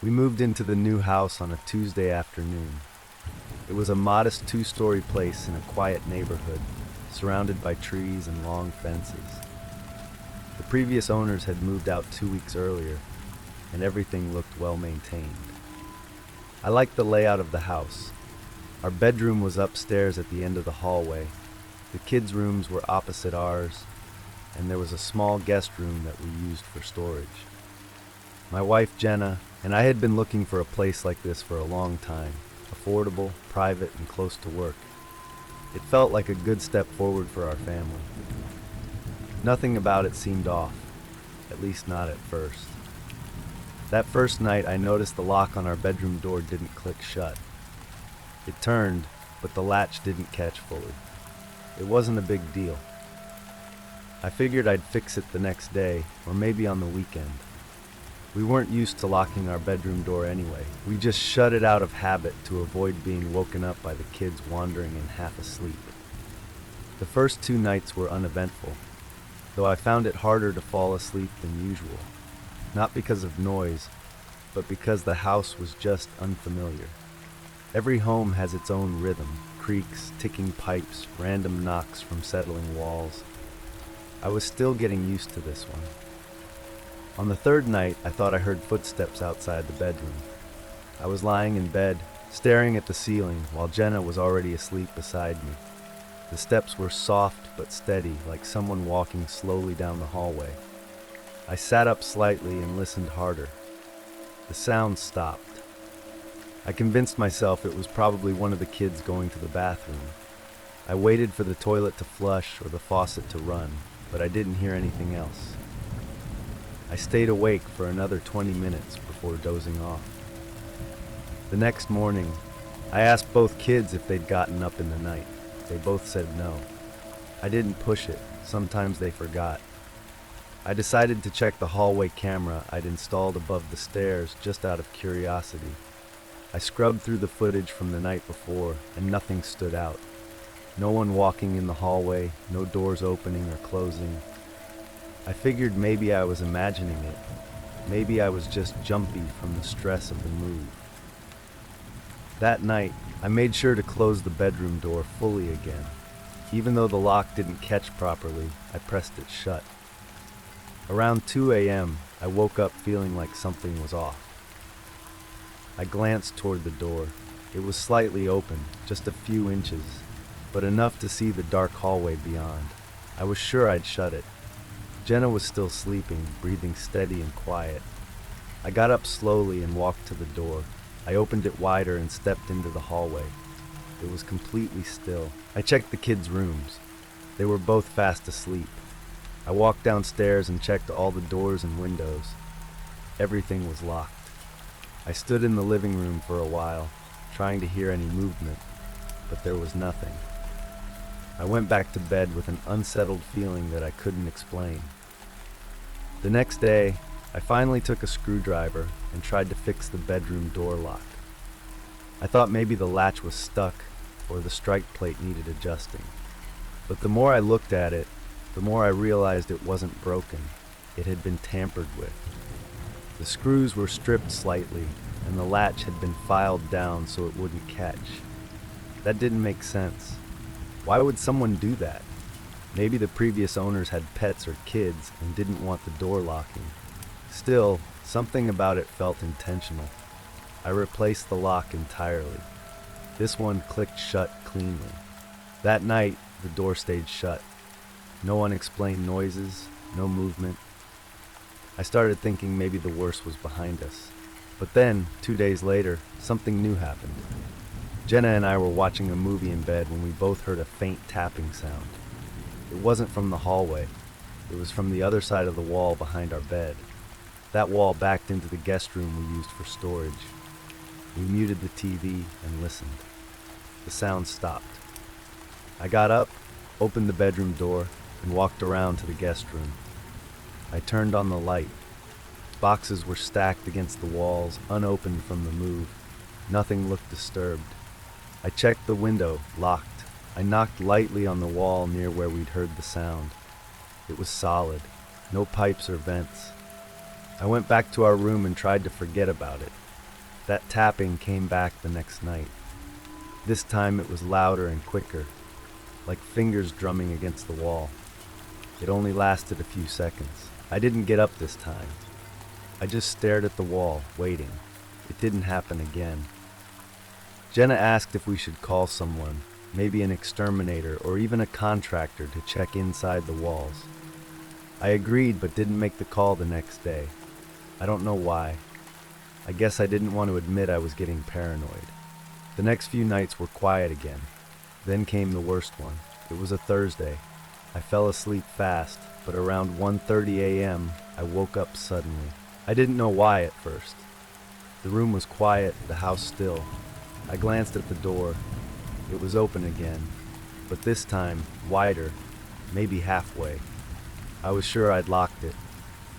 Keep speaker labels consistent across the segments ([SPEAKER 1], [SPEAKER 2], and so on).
[SPEAKER 1] We moved into the new house on a Tuesday afternoon. It was a modest two-story place in a quiet neighborhood, surrounded by trees and long fences. The previous owners had moved out 2 weeks earlier, and everything looked well maintained. I liked the layout of the house. Our bedroom was upstairs at the end of the hallway. The kids' rooms were opposite ours, and there was a small guest room that we used for storage. My wife, Jenna, and I had been looking for a place like this for a long time, affordable, private, and close to work. It felt like a good step forward for our family. Nothing about it seemed off, at least not at first. That first night, I noticed the lock on our bedroom door didn't click shut. It turned, but the latch didn't catch fully. It wasn't a big deal. I figured I'd fix it the next day, or maybe on the weekend. We weren't used to locking our bedroom door anyway. We just shut it out of habit to avoid being woken up by the kids wandering in half asleep. The first 2 nights were uneventful, though I found it harder to fall asleep than usual. Not because of noise, but because the house was just unfamiliar. Every home has its own rhythm, creaks, ticking pipes, random knocks from settling walls. I was still getting used to this one. On the third night, I thought I heard footsteps outside the bedroom. I was lying in bed, staring at the ceiling, while Jenna was already asleep beside me. The steps were soft but steady, like someone walking slowly down the hallway. I sat up slightly and listened harder. The sound stopped. I convinced myself it was probably one of the kids going to the bathroom. I waited for the toilet to flush or the faucet to run, but I didn't hear anything else. I stayed awake for another 20 minutes before dozing off. The next morning, I asked both kids if they'd gotten up in the night. They both said no. I didn't push it. Sometimes they forgot. I decided to check the hallway camera I'd installed above the stairs just out of curiosity. I scrubbed through the footage from the night before, and nothing stood out. No one walking in the hallway, no doors opening or closing. I figured maybe I was imagining it. Maybe I was just jumpy from the stress of the move. That night, I made sure to close the bedroom door fully again. Even though the lock didn't catch properly, I pressed it shut. Around 2 a.m., I woke up feeling like something was off. I glanced toward the door. It was slightly open, just a few inches, but enough to see the dark hallway beyond. I was sure I'd shut it. Jenna was still sleeping, breathing steady and quiet. I got up slowly and walked to the door. I opened it wider and stepped into the hallway. It was completely still. I checked the kids' rooms. They were both fast asleep. I walked downstairs and checked all the doors and windows. Everything was locked. I stood in the living room for a while, trying to hear any movement, but there was nothing. I went back to bed with an unsettled feeling that I couldn't explain. The next day, I finally took a screwdriver and tried to fix the bedroom door lock. I thought maybe the latch was stuck or the strike plate needed adjusting. But the more I looked at it, the more I realized it wasn't broken. It had been tampered with. The screws were stripped slightly, and the latch had been filed down so it wouldn't catch. That didn't make sense. Why would someone do that? Maybe the previous owners had pets or kids and didn't want the door locking. Still, something about it felt intentional. I replaced the lock entirely. This one clicked shut cleanly. That night, the door stayed shut. No unexplained noises, no movement. I started thinking maybe the worst was behind us. But then, 2 days later, something new happened. Jenna and I were watching a movie in bed when we both heard a faint tapping sound. It wasn't from the hallway. It was from the other side of the wall behind our bed. That wall backed into the guest room we used for storage. We muted the TV and listened. The sound stopped. I got up, opened the bedroom door, and walked around to the guest room. I turned on the light. Boxes were stacked against the walls, unopened from the move. Nothing looked disturbed. I checked the window, locked. I knocked lightly on the wall near where we'd heard the sound. It was solid, no pipes or vents. I went back to our room and tried to forget about it. That tapping came back the next night. This time it was louder and quicker, like fingers drumming against the wall. It only lasted a few seconds. I didn't get up this time. I just stared at the wall, waiting. It didn't happen again. Jenna asked if we should call someone, maybe an exterminator or even a contractor, to check inside the walls. I agreed but didn't make the call the next day. I don't know why. I guess I didn't want to admit I was getting paranoid. The next few nights were quiet again. Then came the worst one. It was a Thursday. I fell asleep fast, but around 1:30 a.m., I woke up suddenly. I didn't know why at first. The room was quiet, the house still. I glanced at the door. It was open again, but this time wider, maybe halfway. I was sure I'd locked it.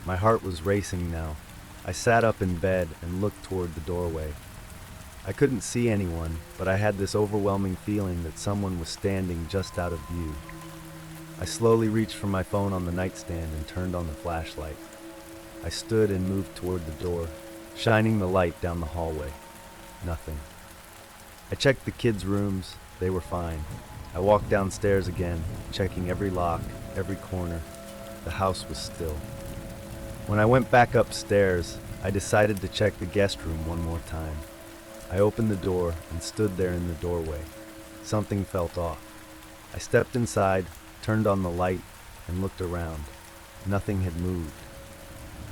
[SPEAKER 1] My heart was racing now. I sat up in bed and looked toward the doorway. I couldn't see anyone, but I had this overwhelming feeling that someone was standing just out of view. I slowly reached for my phone on the nightstand and turned on the flashlight. I stood and moved toward the door, shining the light down the hallway. Nothing. I checked the kids' rooms. They were fine. I walked downstairs again, checking every lock, every corner. The house was still. When I went back upstairs, I decided to check the guest room one more time. I opened the door and stood there in the doorway. Something felt off. I stepped inside, turned on the light, and looked around. Nothing had moved.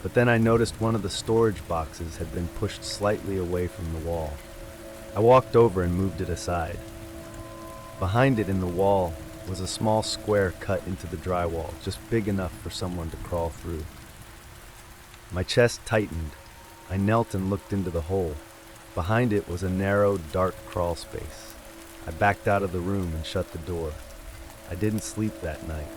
[SPEAKER 1] But then I noticed one of the storage boxes had been pushed slightly away from the wall. I walked over and moved it aside. Behind it in the wall was a small square cut into the drywall, just big enough for someone to crawl through. My chest tightened. I knelt and looked into the hole. Behind it was a narrow, dark crawl space. I backed out of the room and shut the door. I didn't sleep that night.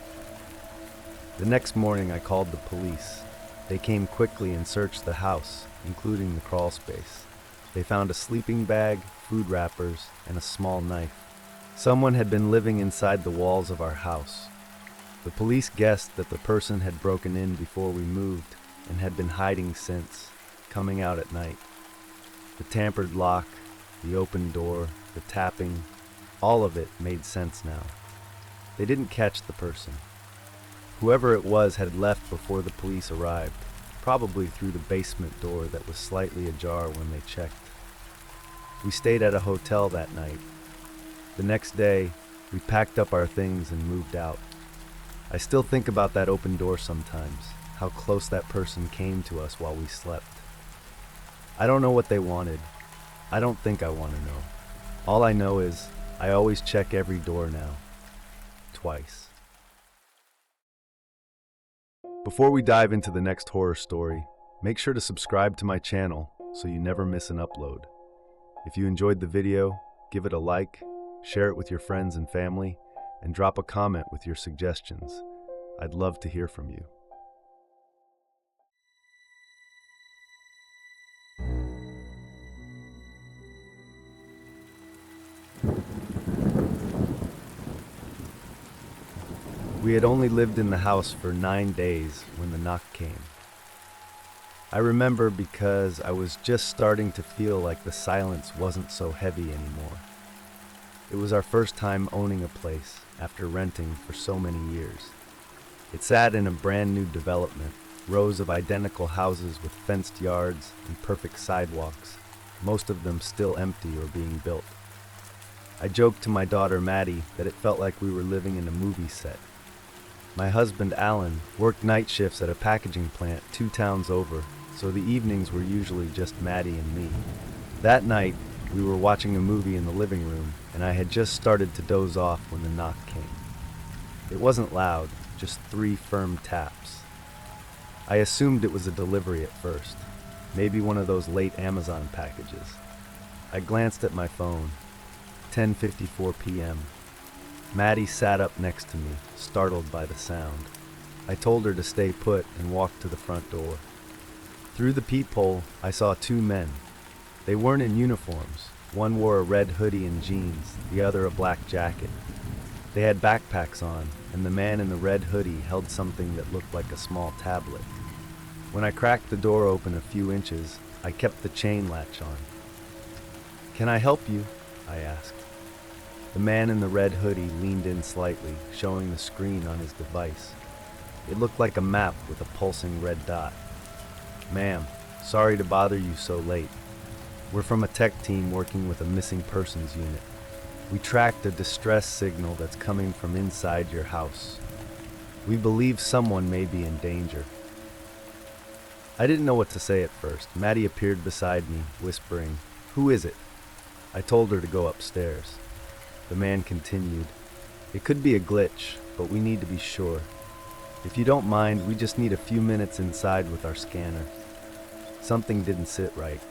[SPEAKER 1] The next morning I called the police. They came quickly and searched the house, including the crawl space. They found a sleeping bag, food wrappers, and a small knife. Someone had been living inside the walls of our house. The police guessed that the person had broken in before we moved and had been hiding since, coming out at night. The tampered lock, the open door, the tapping, all of it made sense now. They didn't catch the person. Whoever it was had left before the police arrived, probably through the basement door that was slightly ajar when they checked. We stayed at a hotel that night. The next day, we packed up our things and moved out. I still think about that open door sometimes, how close that person came to us while we slept. I don't know what they wanted. I don't think I want to know. All I know is I always check every door now. Twice. Before we dive into the next horror story, make sure to subscribe to my channel so you never miss an upload. If you enjoyed the video, give it a like, share it with your friends and family, and drop a comment with your suggestions. I'd love to hear from you. We had only lived in the house for 9 days when the knock came. I remember because I was just starting to feel like the silence wasn't so heavy anymore. It was our first time owning a place after renting for so many years. It sat in a brand new development, rows of identical houses with fenced yards and perfect sidewalks, most of them still empty or being built. I joked to my daughter Maddie that it felt like we were living in a movie set. My husband Alan worked night shifts at a packaging plant 2 towns over, so the evenings were usually just Maddie and me. That night, we were watching a movie in the living room, and I had just started to doze off when the knock came. It wasn't loud, just 3 firm taps. I assumed it was a delivery at first, maybe one of those late Amazon packages. I glanced at my phone, 10:54 p.m. Maddie sat up next to me, startled by the sound. I told her to stay put and walked to the front door. Through the peephole, I saw 2 men. They weren't in uniforms. One wore a red hoodie and jeans, the other a black jacket. They had backpacks on, and the man in the red hoodie held something that looked like a small tablet. When I cracked the door open a few inches, I kept the chain latch on. "Can I help you?" I asked. The man in the red hoodie leaned in slightly, showing the screen on his device. It looked like a map with a pulsing red dot. "Ma'am, sorry to bother you so late. We're from a tech team working with a missing persons unit. We tracked a distress signal that's coming from inside your house. We believe someone may be in danger." I didn't know what to say at first. Maddie appeared beside me, whispering, "Who is it?" I told her to go upstairs. The man continued, "It could be a glitch, but we need to be sure. If you don't mind, we just need a few minutes inside with our scanner." Something didn't sit right.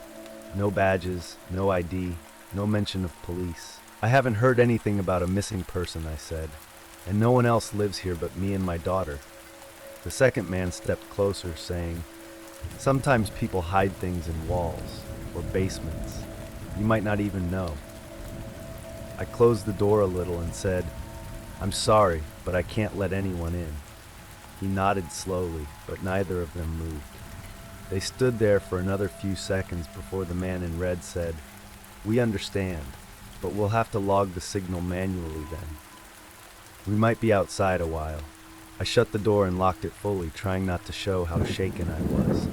[SPEAKER 1] No badges, no ID, no mention of police. "I haven't heard anything about a missing person," I said, "and no one else lives here but me and my daughter." The second man stepped closer, saying, "Sometimes people hide things in walls or basements. You might not even know." I closed the door a little and said, "I'm sorry, but I can't let anyone in." He nodded slowly, but neither of them moved. They stood there for another few seconds before the man in red said, "We understand, but we'll have to log the signal manually then. We might be outside a while." I shut the door and locked it fully, trying not to show how shaken I was.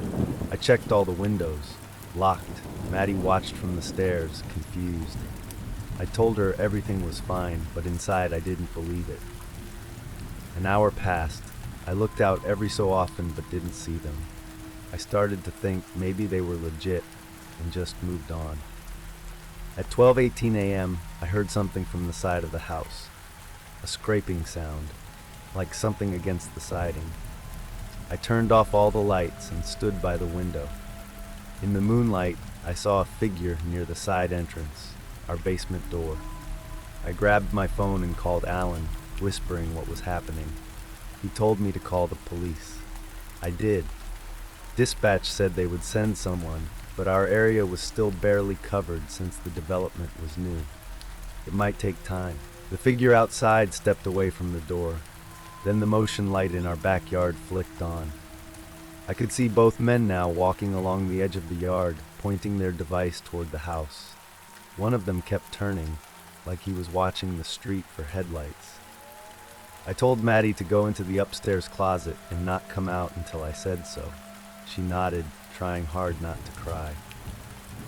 [SPEAKER 1] I checked all the windows. Locked. Maddie watched from the stairs, confused. I told her everything was fine, but inside I didn't believe it. An hour passed. I looked out every so often but didn't see them. I started to think maybe they were legit and just moved on. At 12:18 a.m., I heard something from the side of the house. A scraping sound, like something against the siding. I turned off all the lights and stood by the window. In the moonlight, I saw a figure near the side entrance, our basement door. I grabbed my phone and called Alan, whispering what was happening. He told me to call the police. I did. Dispatch said they would send someone, but our area was still barely covered since the development was new. It might take time. The figure outside stepped away from the door. Then the motion light in our backyard flicked on. I could see both men now walking along the edge of the yard, pointing their device toward the house. One of them kept turning, like he was watching the street for headlights. I told Maddie to go into the upstairs closet and not come out until I said so. She nodded, trying hard not to cry.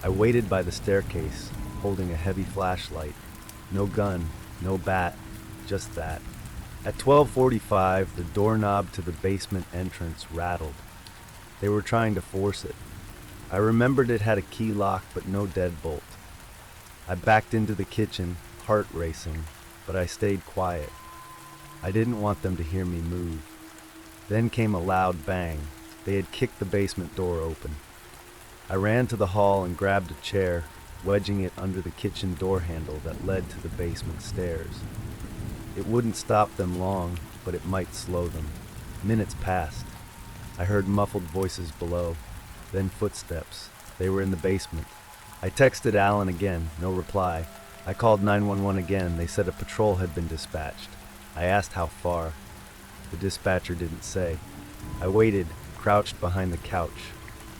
[SPEAKER 1] I waited by the staircase, holding a heavy flashlight. No gun, no bat, just that. At 12:45, the doorknob to the basement entrance rattled. They were trying to force it. I remembered it had a key lock but no deadbolt. I backed into the kitchen, heart racing, but I stayed quiet. I didn't want them to hear me move. Then came a loud bang. They had kicked the basement door open. I ran to the hall and grabbed a chair, wedging it under the kitchen door handle that led to the basement stairs. It wouldn't stop them long, but it might slow them. Minutes passed. I heard muffled voices below, then footsteps. They were in the basement. I texted Alan again, no reply. I called 911 again. They said a patrol had been dispatched. I asked how far. The dispatcher didn't say. I waited, crouched behind the couch.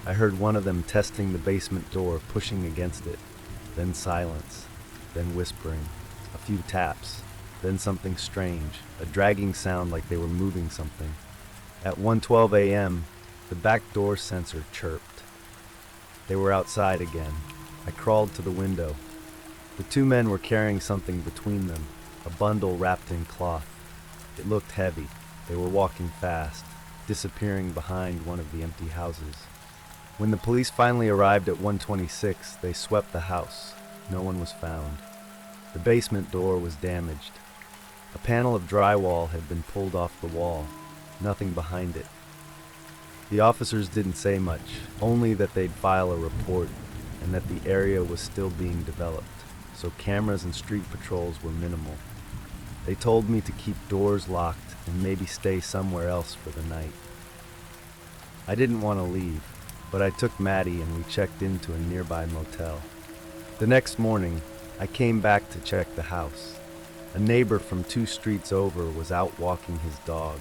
[SPEAKER 1] I heard one of them testing the basement door, pushing against it. Then silence. Then whispering. A few taps. Then something strange, a dragging sound like they were moving something. At 1:12 a.m., the back door sensor chirped. They were outside again. I crawled to the window. The two men were carrying something between them, a bundle wrapped in cloth. It looked heavy. They were walking fast, disappearing behind one of the empty houses. When the police finally arrived at 1:26, they swept the house. No one was found. The basement door was damaged. A panel of drywall had been pulled off the wall, nothing behind it. The officers didn't say much, only that they'd file a report and that the area was still being developed, so cameras and street patrols were minimal. They told me to keep doors locked and maybe stay somewhere else for the night. I didn't want to leave, but I took Maddie and we checked into a nearby motel. The next morning, I came back to check the house. A neighbor from 2 streets over was out walking his dog.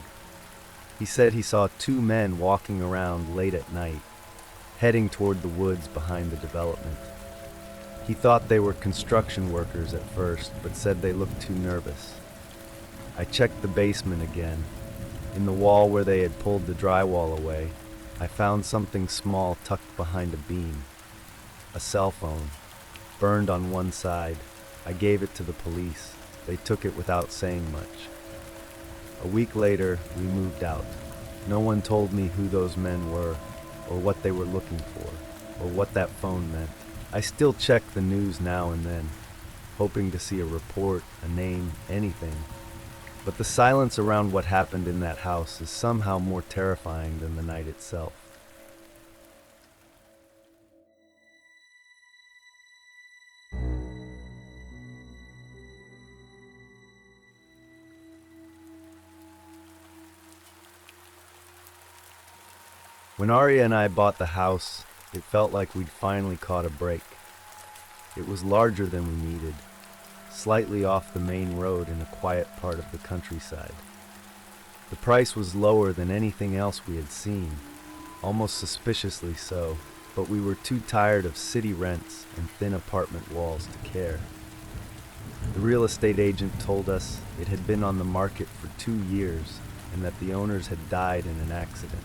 [SPEAKER 1] He said he saw 2 men walking around late at night, heading toward the woods behind the development. He thought they were construction workers at first, but said they looked too nervous. I checked the basement again. In the wall where they had pulled the drywall away, I found something small tucked behind a beam. A cell phone, burned on one side. I gave it to the police. They took it without saying much. A week later, we moved out. No one told me who those men were, or what they were looking for, or what that phone meant. I still check the news now and then, hoping to see a report, a name, anything. But the silence around what happened in that house is somehow more terrifying than the night itself. When Arya and I bought the house, it felt like we'd finally caught a break. It was larger than we needed, slightly off the main road in a quiet part of the countryside. The price was lower than anything else we had seen, almost suspiciously so, but we were too tired of city rents and thin apartment walls to care. The real estate agent told us it had been on the market for 2 years and that the owners had died in an accident.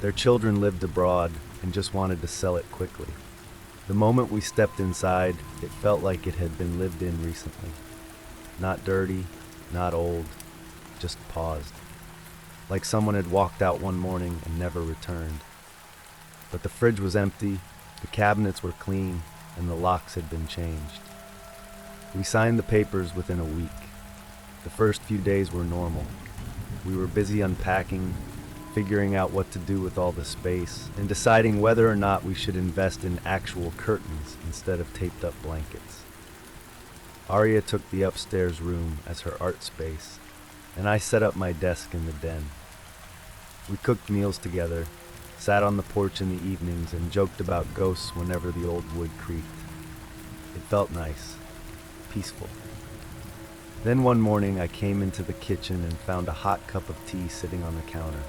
[SPEAKER 1] Their children lived abroad and just wanted to sell it quickly. The moment we stepped inside, it felt like it had been lived in recently. Not dirty, not old, just paused. Like someone had walked out one morning and never returned. But the fridge was empty, the cabinets were clean, and the locks had been changed. We signed the papers within a week. The first few days were normal. We were busy unpacking, figuring out what to do with all the space, and deciding whether or not we should invest in actual curtains instead of taped up blankets. Arya took the upstairs room as her art space, and I set up my desk in the den. We cooked meals together, sat on the porch in the evenings, and joked about ghosts whenever the old wood creaked. It felt nice, peaceful. Then one morning I came into the kitchen and found a hot cup of tea sitting on the counter.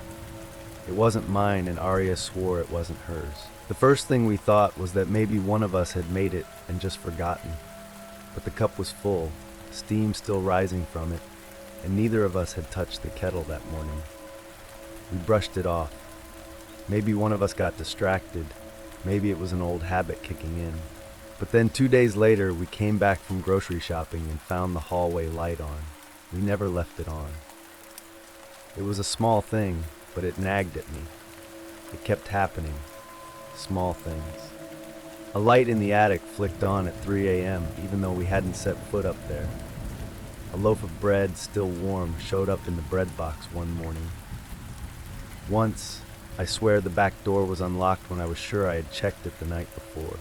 [SPEAKER 1] It wasn't mine, and Arya swore it wasn't hers. The first thing we thought was that maybe one of us had made it and just forgotten. But the cup was full, steam still rising from it, and neither of us had touched the kettle that morning. We brushed it off. Maybe one of us got distracted. Maybe it was an old habit kicking in. But then 2 days later, we came back from grocery shopping and found the hallway light on. We never left it on. It was a small thing, but it nagged at me. It kept happening. Small things. A light in the attic flicked on at 3 a.m. even though we hadn't set foot up there. A loaf of bread, still warm, showed up in the bread box one morning. Once, I swear the back door was unlocked when I was sure I had checked it the night before.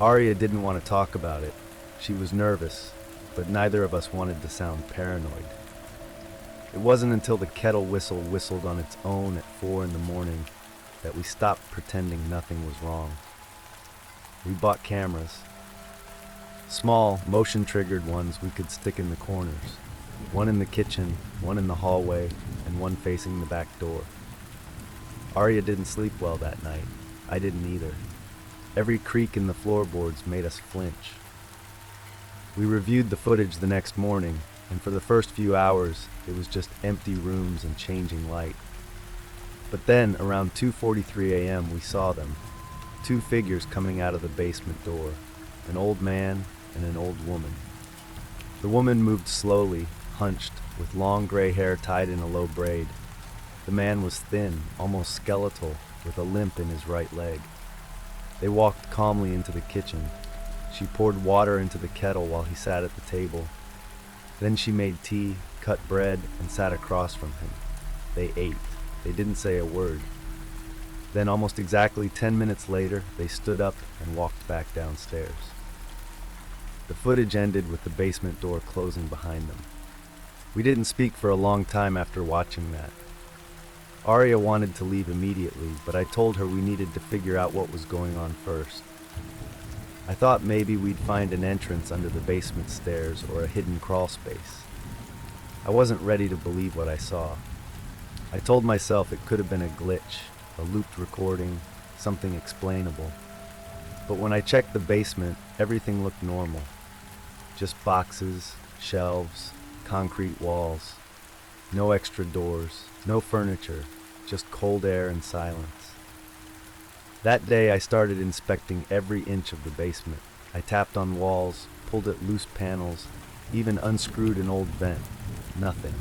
[SPEAKER 1] Arya didn't want to talk about it. She was nervous, but neither of us wanted to sound paranoid. It wasn't until the kettle whistle whistled on its own at 4 in the morning that we stopped pretending nothing was wrong. We bought cameras. Small, motion-triggered ones we could stick in the corners. One in the kitchen, one in the hallway, and one facing the back door. Arya didn't sleep well that night. I didn't either. Every creak in the floorboards made us flinch. We reviewed the footage the next morning, and for the first few hours, it was just empty rooms and changing light. But then, around 2:43 a.m., we saw them. 2 figures coming out of the basement door, an old man and an old woman. The woman moved slowly, hunched, with long gray hair tied in a low braid. The man was thin, almost skeletal, with a limp in his right leg. They walked calmly into the kitchen. She poured water into the kettle while he sat at the table. Then she made tea, cut bread, and sat across from him. They ate. They didn't say a word. Then, almost exactly 10 minutes later, they stood up and walked back downstairs. The footage ended with the basement door closing behind them. We didn't speak for a long time after watching that. Arya wanted to leave immediately, but I told her we needed to figure out what was going on first. I thought maybe we'd find an entrance under the basement stairs or a hidden crawl space. I wasn't ready to believe what I saw. I told myself it could have been a glitch, a looped recording, something explainable. But when I checked the basement, everything looked normal. Just boxes, shelves, concrete walls. No extra doors, no furniture, just cold air and silence. That day I started inspecting every inch of the basement. I tapped on walls, pulled at loose panels, even unscrewed an old vent. Nothing.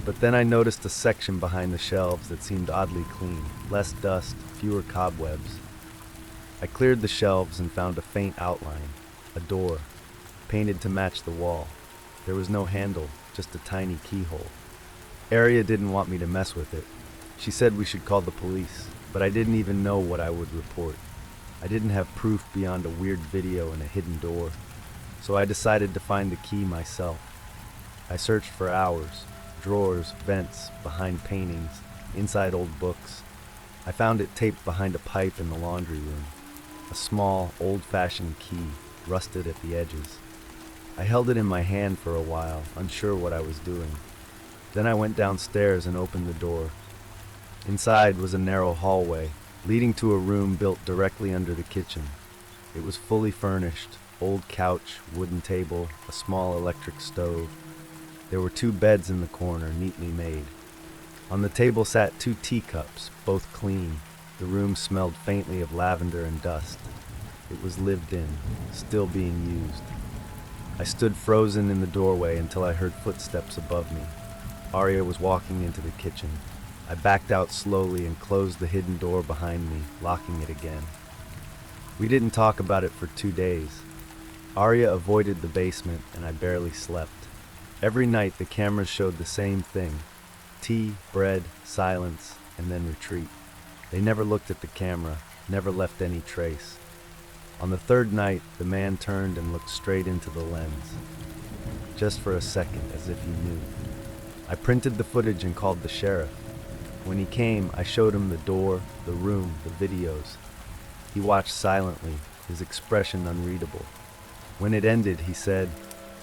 [SPEAKER 1] But then I noticed a section behind the shelves that seemed oddly clean. Less dust, fewer cobwebs. I cleared the shelves and found a faint outline. A door, painted to match the wall. There was no handle, just a tiny keyhole. Aria didn't want me to mess with it. She said we should call the police, but I didn't even know what I would report. I didn't have proof beyond a weird video and a hidden door, so I decided to find the key myself. I searched for hours, drawers, vents, behind paintings, inside old books. I found it taped behind a pipe in the laundry room. A small, old-fashioned key, rusted at the edges. I held it in my hand for a while, unsure what I was doing. Then I went downstairs and opened the door. Inside was a narrow hallway, leading to a room built directly under the kitchen. It was fully furnished, old couch, wooden table, a small electric stove. There were 2 beds in the corner, neatly made. On the table sat 2 teacups, both clean. The room smelled faintly of lavender and dust. It was lived in, still being used. I stood frozen in the doorway until I heard footsteps above me. Aria was walking into the kitchen. I backed out slowly and closed the hidden door behind me, locking it again. We didn't talk about it for 2 days. Aria avoided the basement, and I barely slept. Every night the cameras showed the same thing. Tea, bread, silence, and then retreat. They never looked at the camera, never left any trace. On the 3rd night, the man turned and looked straight into the lens. Just for a second, as if he knew. I printed the footage and called the sheriff. When he came, I showed him the door, the room, the videos. He watched silently, his expression unreadable. When it ended, he said,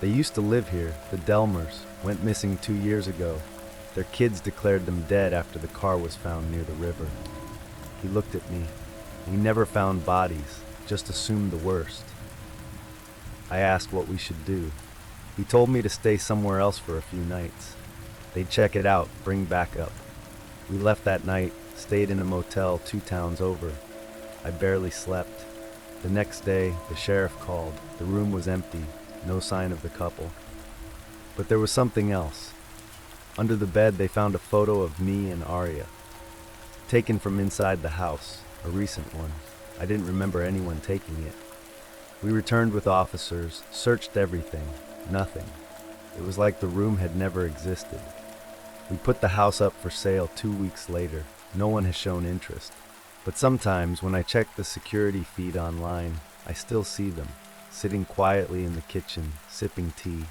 [SPEAKER 1] "They used to live here, the Delmers, went missing 2 years ago. Their kids declared them dead after the car was found near the river." He looked at me. We never found bodies, just assumed the worst. I asked what we should do. He told me to stay somewhere else for a few nights. They'd check it out, bring backup. We left that night, stayed in a motel 2 towns over. I barely slept. The next day, the sheriff called. The room was empty, no sign of the couple. But there was something else. Under the bed, they found a photo of me and Aria, taken from inside the house, a recent one. I didn't remember anyone taking it. We returned with officers, searched everything, nothing. It was like the room had never existed. We put the house up for sale 2 weeks later. No one has shown interest. But sometimes when I check the security feed online, I still see them, sitting quietly in the kitchen, sipping tea,